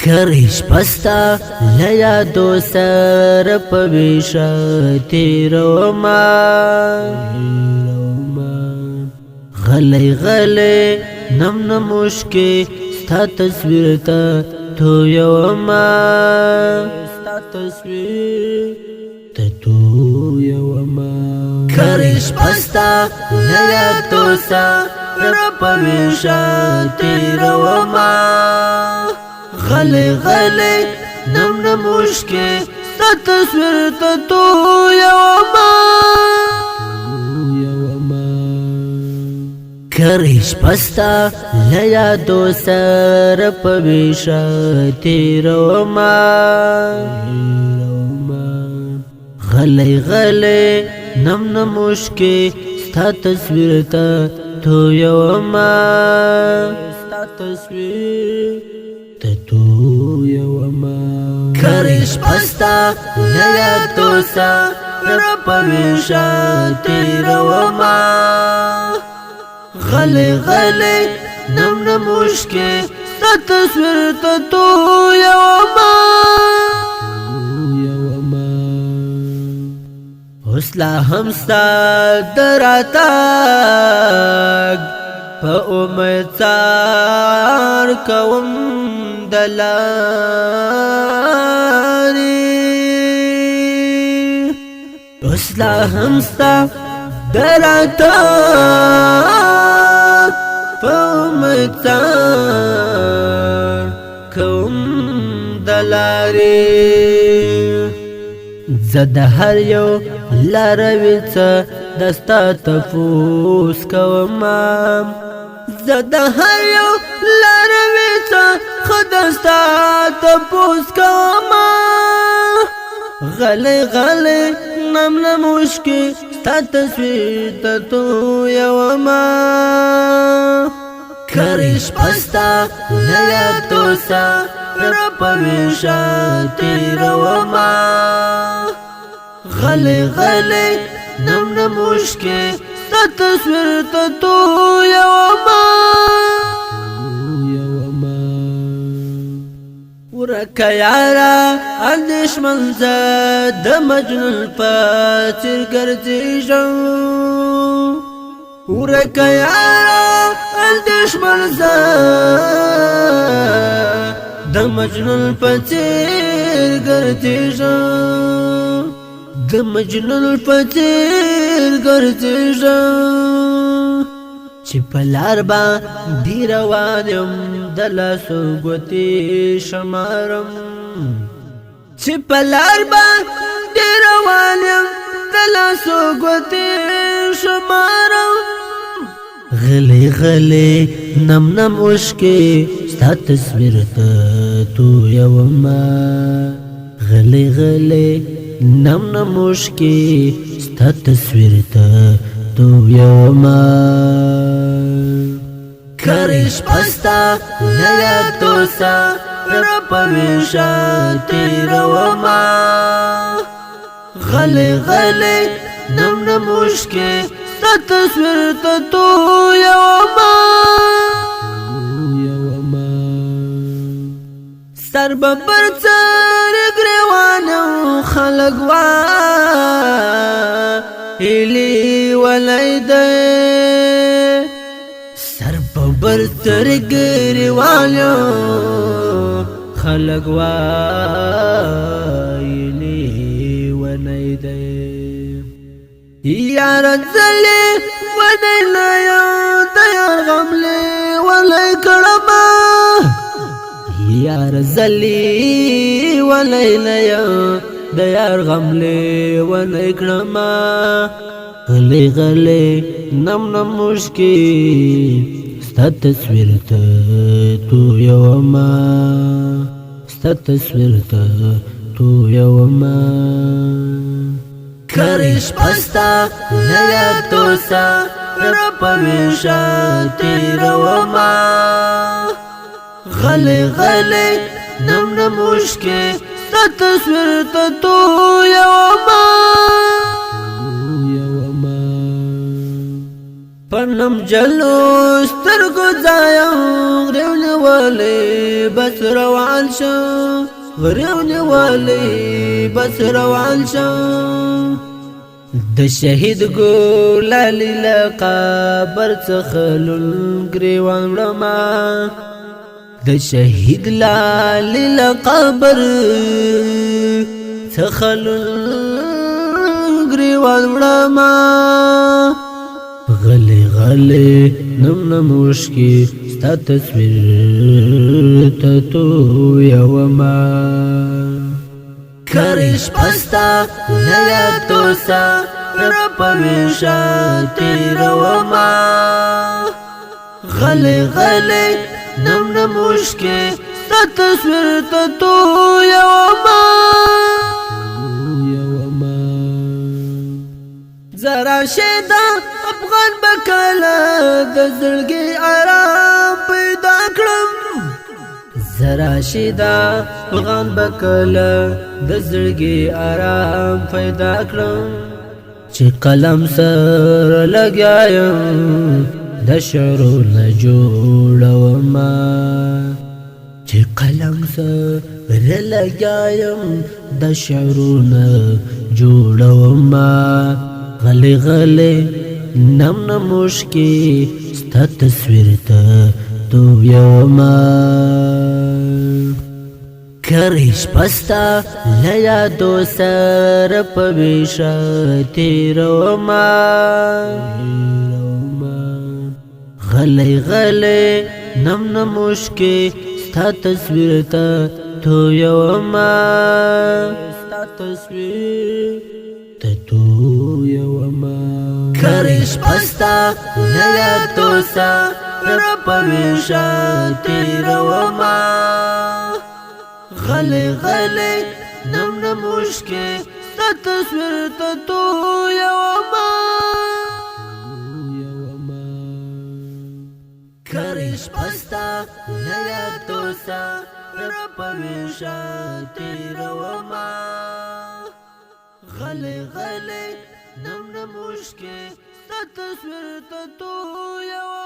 کریش پستا لیادو سر پویشا تیرو ما غلی غلی نم نموشکی ستا تصویر تا تو یو ما ستا تصویر تا تو یو ما کریش پستا لیادو سر پویشا تیرو ما غلی غلی نم نموشکی ستا تصویر تا تو یو ما کریش پستا لیادو سر پویشا تیرو ما غلی غلی نم نموشکی ستا تصویر تا تو یو ما ستا تصویر تا تو یو ما کریش پستا لیادو سر پویشا تیرو ما غلی غلی نم نموشکی ستا تصویر تا تو یو ما حسلا همستا دراتاگ پا امید سار کوم دلاری حسلا همستا دراتاگ پمتار کوم دلاری زد هر یو لارویڅ دستا تفوس کوم زد هر یو لارویڅ خدستا تفوس کوم غلی غلی نم نموشکی ستا تصویر تا تو یو ما کریش پستا لیادو سر پویشا تیرو ما غلی غلی نم نموشکی ستا تصویر تا تو یو ما ورکا یارا اندیش منزد مجنون پاتر گردیجو ورکا یارا اندیش منزد د مجنون پاتر گردیجو د مجنون پاتر گردیجو چی پلار با دی روانم دلاسو گوتی شمارم چی پلار با دی روانم دلاسو گوتی شمارم غلی غلی نم نموشکی ستا تصویر تا تو یو ما غلی غلی نم نموشکی ستا تصویر تا تو یو ما کریش پستا لیادو سر پویشا تیرو ما غلی غلی نم نموشکی ستا تصویر تا تو یو ما سر ببر سر گریوانو خلقوا ایلی ولیده سر ببر سر گریوانو خلقوا ایلی ولیده یار زلی ونیلیو دیار غملی ولی کرما یار زلی ولیلیو دیار غملی ولی کرما غلی غلی نم نموشکی ستا تصویر تا تو یو ما ستا تصویر تا تو یو ما کریش پستا لیادو سر پویشا تیرو ما غلی غلی نم نموشکی ستا تصویر تا تو یو ما پنم جلو سترگو زایم غریونی والی بس روان شم غریونی والی بس روان شم د شهید ګلالی لقبر څخلل گریوان وړما د شهید لالی لقبر څخلل گریوان وړما غلی غلی نم نموشکی ستا تصویر تتو یوما کریش پستا نیا توسا رپویشا تیروما غلی غلی نم نموشکی ستا تصویر تتو یوما زرا شیدا افغان بکلا د زړګي آرام پیدا کړم زرا شیدا افغان بکلا د زړګي آرام پیدا کړم چې قلم سره لګایم د شعرونه جوړوم چې قلم سره لګایم د شعرونه جوړوم غلی غلی نم نموشکی ستا تصویر تا تو یوما کریش پستا لیا دو سر پویشا تیروما غلی غلی نم نموشکی ستا تصویر تا تو یوما ستا تصویر تتو یوما کریش پستا نیا توسا رپویشا تیروما غلی غلی نم نموشکی ستا تصویر تتو یوما کریش پستا نیا توسا رپویشا تیروما غلی غلی نم نموشکی ستا تصویر تتو یوما